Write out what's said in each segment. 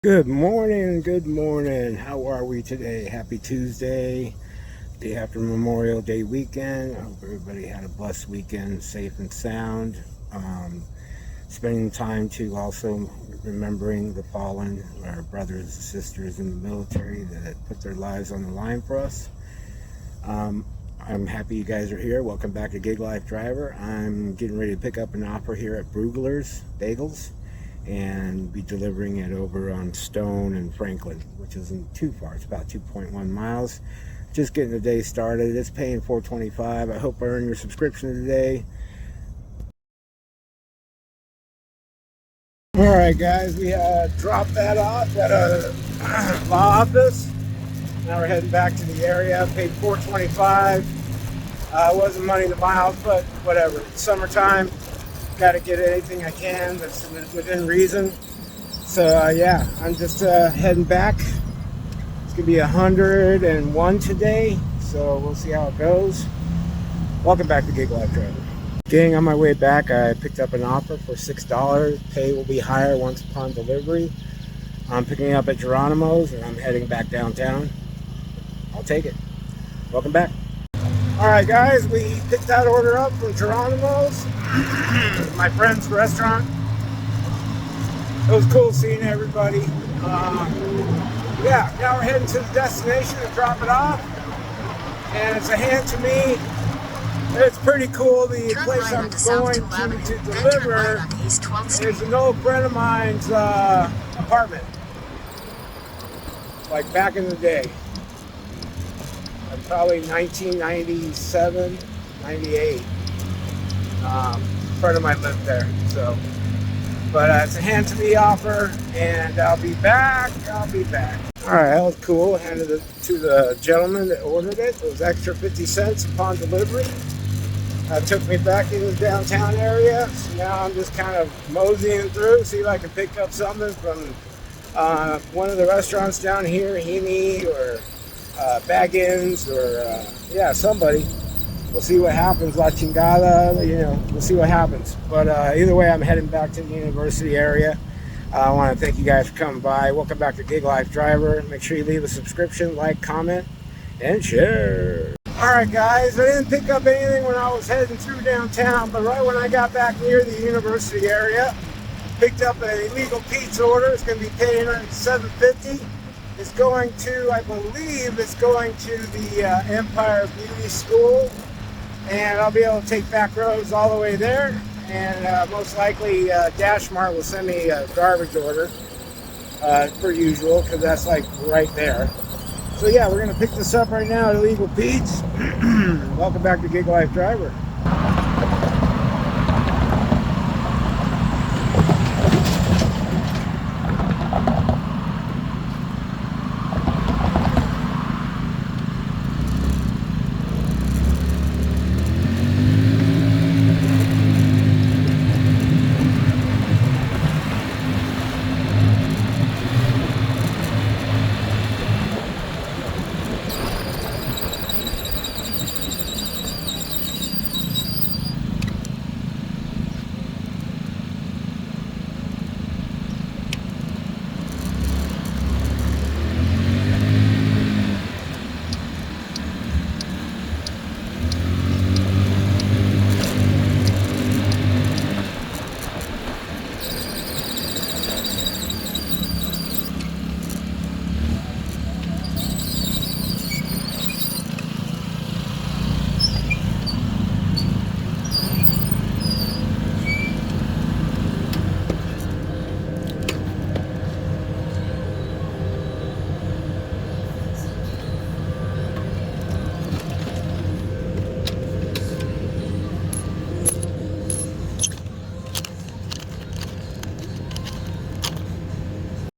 Good morning, good morning. How are we today? Happy Tuesday, day after Memorial Day weekend. I hope everybody had a blessed weekend, safe and sound. Spending time to also remembering the fallen, our brothers and sisters in the military that put their lives on the line for us. I'm happy you guys are here. Welcome back to Gig Life Driver. I'm getting ready to pick up an offer here at Brugler's Bagels and be delivering it over on Stone and Franklin, which isn't too far. It's about 2.1 miles. Just getting the day started. It's paying $4.25. I hope I earn your subscription today. All right, guys, we dropped that off at a law office. Now we're heading back to the area. Paid $4.25. Wasn't money the miles, but whatever. It's summertime. Got to get anything I can that's within reason. So yeah, I'm just heading back. It's gonna be 101 today, so we'll see how it goes. Welcome back to Gig Life Driver. Gang, on my way back, I picked up an offer for $6. Pay will be higher once upon delivery. I'm picking up at Geronimo's and I'm heading back downtown. I'll take it. Welcome back. All right, guys, we picked that order up from Geronimo's, my friend's restaurant. It was cool seeing everybody. Yeah, now we're heading to the destination to drop it off. And it's a hand to me. It's pretty cool. The place I'm going to deliver is an old friend of mine's apartment. Like back in the day. Probably 1997, 98. A friend of mine lived there. So, but it's a hand to me offer, and I'll be back. All right, that was cool. Handed it to the gentleman that ordered it. It was extra 50 cents upon delivery. Took me back into the downtown area. So now I'm just kind of moseying through, see if I can pick up something from one of the restaurants down here, Heaney or Baggins or yeah, somebody. We'll see what happens. La Chingada, we'll see what happens. But either way, I'm heading back to the university area. I want to thank you guys for coming by. Welcome back to Gig Life Driver. Make sure you leave a subscription, like, comment, and share. All right, guys, I didn't pick up anything when I was heading through downtown, but right when I got back near the university area, picked up an illegal pizza order. It's going to be paying $7.50. It's going to, I believe, it's going to the Empire Beauty School, and I'll be able to take back roads all the way there, and most likely Dash Mart will send me a garbage order, per usual, because that's like right there. So yeah, we're going to pick this up right now at Illegal Pete's. Welcome back to Gig Life Driver.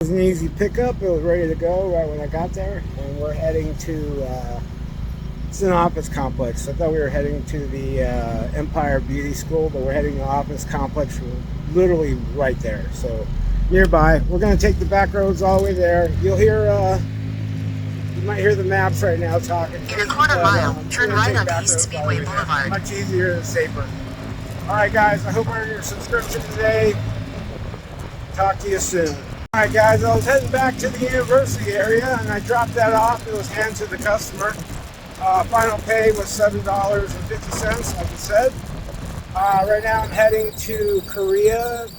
It was an easy pickup. It was ready to go right when I got there, and we're heading to it's an office complex. I thought we were heading to the Empire Beauty School, but we're heading to the office complex literally right there, so nearby. We're going to take the back roads all the way there. You'll hear you might hear the maps right now talking. In a quarter mile, turn right on East Speedway Boulevard. Much easier and safer. All right, guys, I hope I earned your subscription today. Talk to you soon. Alright guys, I was heading back to the university area and I dropped that off. It was handed to the customer. Final pay was $7.50, like I said. Right now I'm heading to Koreatown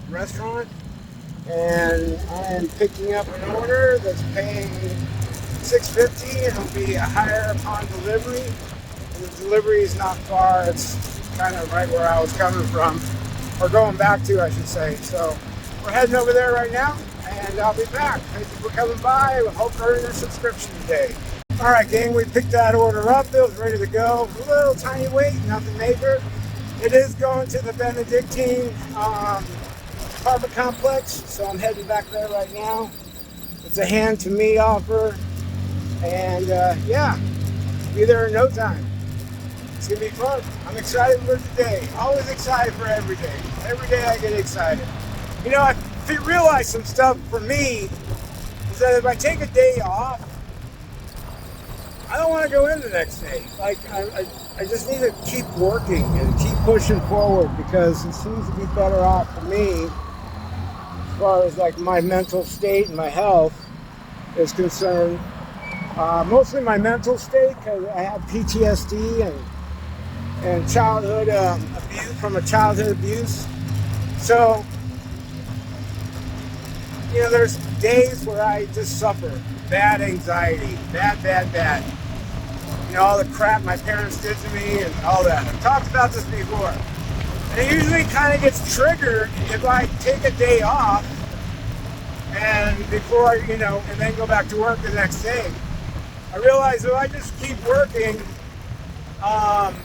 restaurant, and I am picking up an order that's paying $6.50, and it'll be a higher upon delivery. And the delivery is not far. It's kind of right where I was coming from, or going back to, I should say. So we're heading over there right now, and I'll be back. Thank you for coming by. I hope you're earning your subscription today. All right, gang, we picked that order up. It was ready to go. A little tiny wait, nothing major. It is going to the Benedictine apartment complex, so I'm heading back there right now. It's a hand-to-me offer, and yeah, be there in no time. It's gonna be fun. I'm excited for today. Always excited for every day. Every day I get excited. You know, I realize some stuff for me is that if I take a day off, I don't want to go in the next day. Like, I just need to keep working and keep pushing forward, because it seems to be better off for me as far as like my mental state and my health is concerned. Mostly my mental state, because I have PTSD and childhood abuse, from a childhood abuse. So, you know, there's days where I just suffer bad anxiety, bad. You know, all the crap my parents did to me and all that. I've talked about this before. And it usually kind of gets triggered if I take a day off and before, you know, and then go back to work the next day. I realize if I just keep working and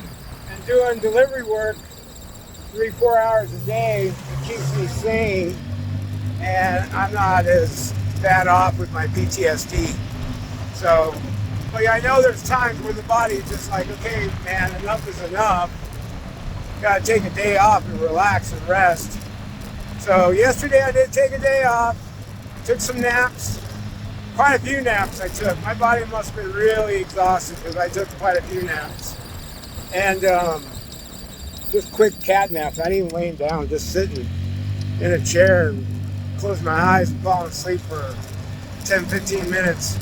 doing delivery work 3-4 hours a day, it keeps me sane, and I'm not as bad off with my PTSD. So, but yeah, I know there's times where the body's just like, okay, man, enough is enough. Gotta take a day off and relax and rest. So yesterday I did take a day off, took some naps, quite a few naps I took. My body must have been really exhausted because I took quite a few naps. And just quick cat naps. I didn't even laying down, just sitting in a chair and closing my eyes and falling asleep for 10-15 minutes.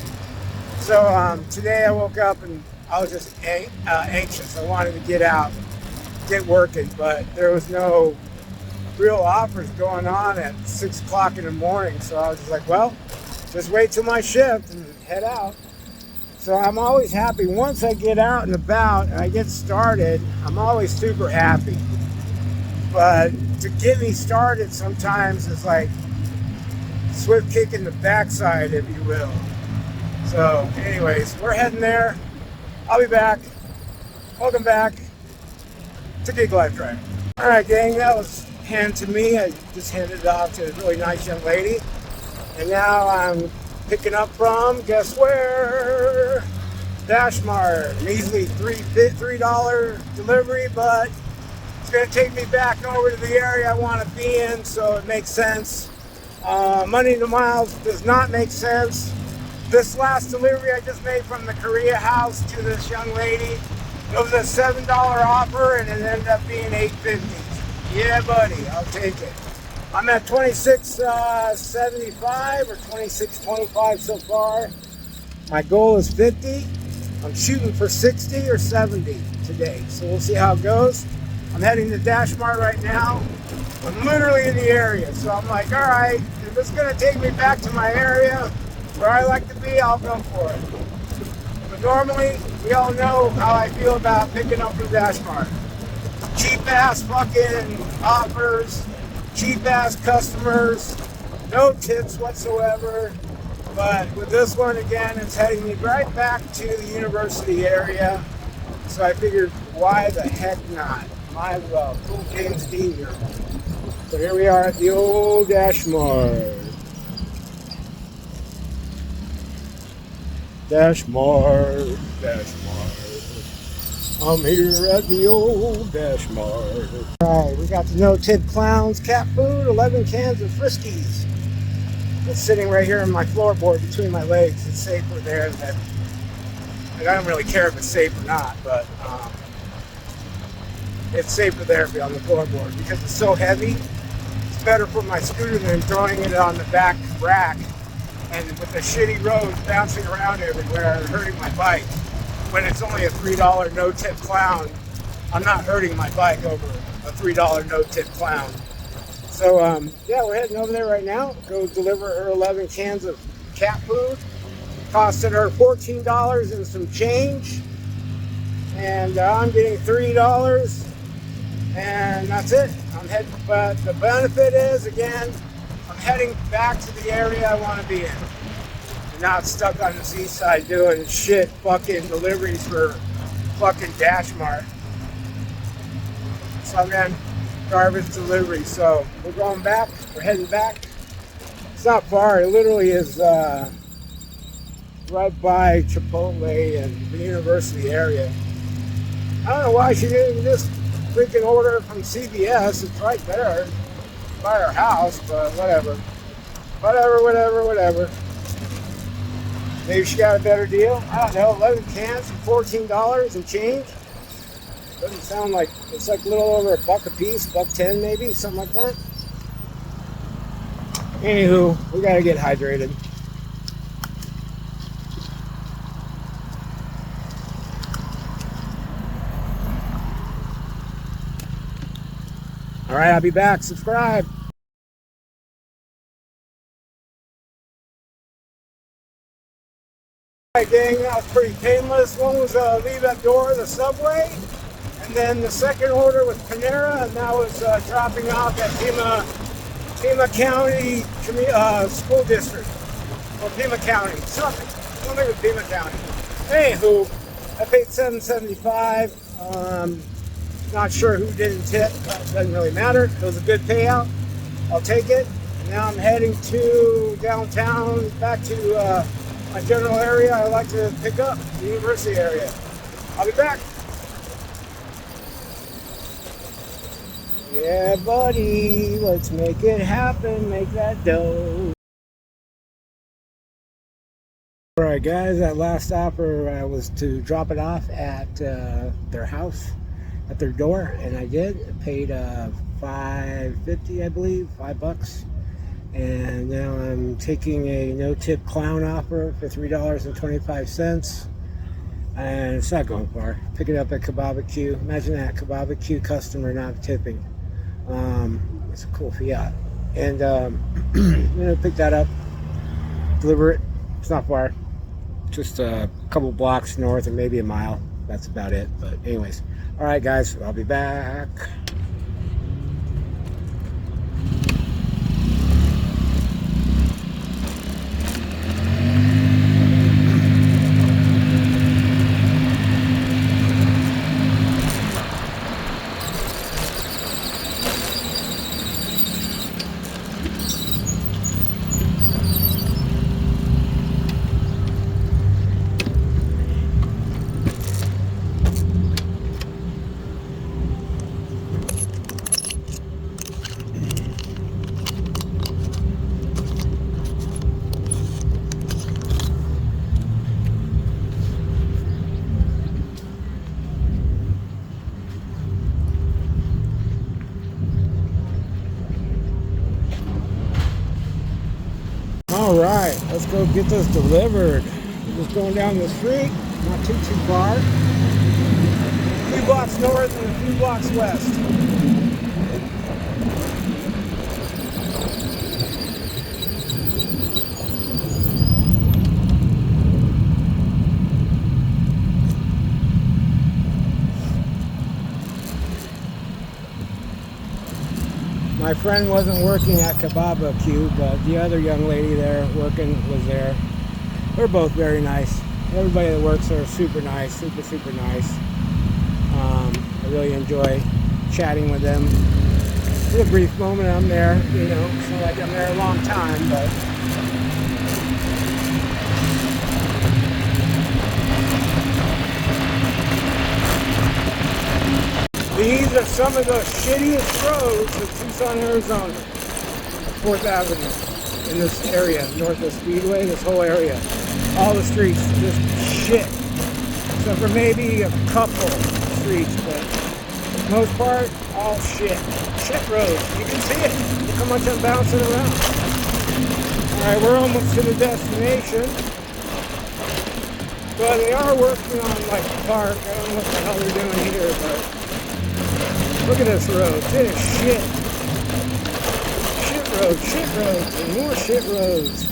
So today I woke up and I was just anxious. I wanted to get out, get working, but there was no real offers going on at 6 o'clock in the morning. So I was just like, well, just wait till my shift and head out. So I'm always happy. Once I get out and about and I get started, I'm always super happy. But to get me started sometimes is like swift kick in the backside, if you will. So anyways, we're heading there. I'll be back. Welcome back to Gig Life Drive. All right, gang, that was handed to me. I just handed it off to a really nice young lady. And now I'm picking up from, guess where? Dash Mart. Measly $3 delivery, but it's going to take me back over to the area I want to be in, so it makes sense. Money to miles does not make sense. This last delivery I just made from the Korea house to this young lady, it was a $7 offer and it ended up being $8.50. Yeah, buddy, I'll take it. I'm at $26.75 or $26.25 so far. My goal is 50. I'm shooting for 60 or 70 today, so we'll see how it goes. I'm heading to Dash Mart right now. I'm literally in the area, so I'm like, all right, if it's gonna take me back to my area where I like to be, I'll go for it. But normally, we all know how I feel about picking up from Dash Mart. Cheap ass fucking offers, cheap ass customers, no tips whatsoever. But with this one, again, it's heading me right back to the university area. So I figured, why the heck not? Might as well. Full cane steam here. So here we are at the old Dash Mart. Dash Mart, Dash Mart. I'm here at the old Dash Mart. Alright, we got the no-tip clowns, cat food, 11 cans of Friskies. It's sitting right here on my floorboard between my legs. It's safer there than, I don't really care if it's safe or not, but it's safer there on the floorboard because it's so heavy. better for my scooter than throwing it on the back rack and with the shitty roads bouncing around everywhere and hurting my bike. When it's only a $3 no-tip clown, I'm not hurting my bike over a $3 no-tip clown. So, yeah, we're heading over there right now. Go deliver her 11 cans of cat food. Costed her $14 and some change. And I'm getting $3. And that's it. I'm heading, but the benefit is, again, I'm heading back to the area I want to be in. I'm not stuck on the seaside doing shit fucking deliveries for fucking Dash Mart. So again, garbage delivery. So we're going back. We're heading back. It's not far. It literally is right by Chipotle and the university area. I don't know why she didn't just freaking order it from CVS. It's right there by her house, but whatever. Whatever. Maybe she got a better deal. I don't know. 11 cans for $14 and change. Doesn't sound like, it's like a little over $1 a piece, $1.10 maybe, something like that. Anywho, we gotta get hydrated. All right, I'll be back. Subscribe. All right, gang, that was pretty painless. One was leave at door, the subway, and then the second order was Panera, and that was dropping off at Pima County School District, or Pima County, something with Pima County. Anywho, I paid $7.75. Not sure who didn't tip, but it doesn't really matter. It was a good payout. I'll take it. Now I'm heading to downtown, back to my general area I like to pick up, the university area. I'll be back. Yeah, buddy, let's make it happen, make that dough. All right, guys, that last offer was to drop it off at their house, at their door, and I did. I paid $5.50, I believe, $5. And now I'm taking a no-tip clown offer for $3.25, and it's not going far. Pick it up at Kebab-A-Q. Imagine that, Kebab-A-Q customer not tipping. It's a cool Fiat, and I'm gonna pick that up, deliver it. It's not far, just a couple blocks north and maybe a mile. That's about it. But anyways, all right, guys, I'll be back. All right, let's go get this delivered. We're just going down the street, not too far. A few blocks north and a few blocks west. My friend wasn't working at Kebab-A-Q, but the other young lady there working was there. They're both very nice. Everybody that works there is super nice, super nice. I really enjoy chatting with them. For a brief moment I'm there, you know, it's not like I'm there a long time, but these are some of the shittiest roads in Tucson, Arizona. 4th Avenue in this area, north of Speedway, this whole area. All the streets, just shit. Except for maybe a couple streets, but for the most part, all shit. Shit roads. You can see it. Look how much I'm bouncing around. Alright, we're almost to the destination. But they are working on like the park. I don't know what the hell they're doing here, but look at this road. It is shit. Shit roads, and more shit roads.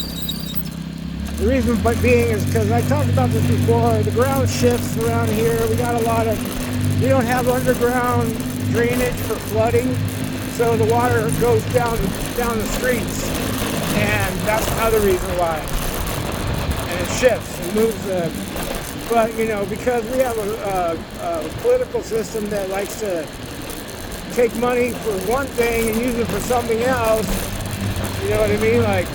The reason being is because I talked about this before. The ground shifts around here. We don't have underground drainage for flooding, so the water goes down the streets, and that's another reason why. And it shifts and moves. But you know, because we have a political system that likes to take money for one thing and use it for something else, you know what I mean? Like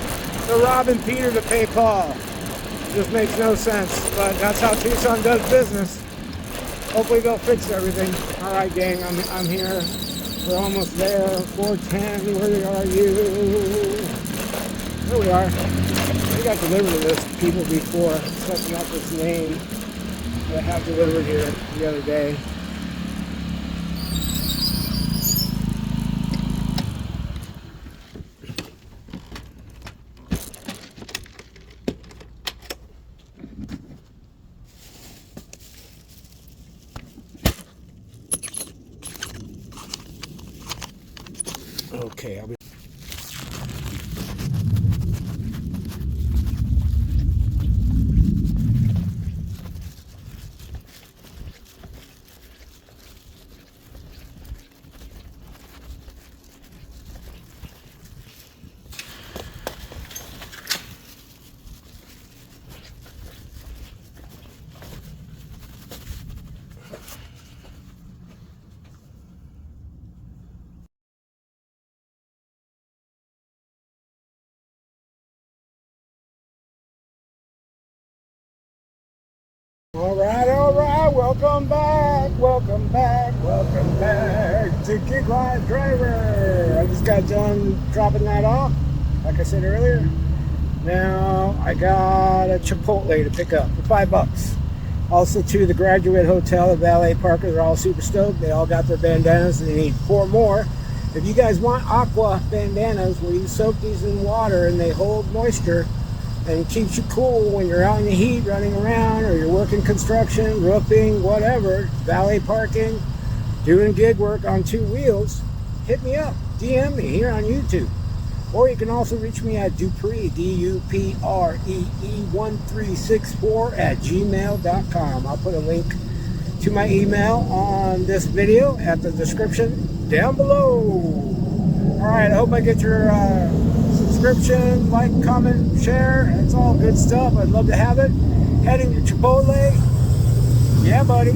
they're robbing Peter to pay Paul. It just makes no sense, but that's how Tucson does business. Hopefully they'll fix everything. All right, gang, I'm here. We're almost there. 410. Where are you? There we are. We got delivered to this people before, setting up this name that I have delivered here the other day. Okay, I'll be. All right, welcome back to Gig Live Driver. I just got done dropping that off, like I said earlier. Now I got a Chipotle to pick up for $5. Also to the Graduate Hotel at Valet Parker, they're all super stoked. They all got their bandanas, and they need 4 more. If you guys want Aqua bandanas where you soak these in water and they hold moisture, and it keeps you cool when you're out in the heat running around, or you're working construction, roofing, whatever, valet parking, doing gig work on 2 wheels, hit me up, DM me here on YouTube. Or you can also reach me at Dupree, DUPREE 1364 at gmail.com. I'll put a link to my email on this video at the description down below. All right, I hope I get your subscription, like, comment, share. That's all good stuff. I'd love to have it. Heading to Chipotle. Yeah, buddy.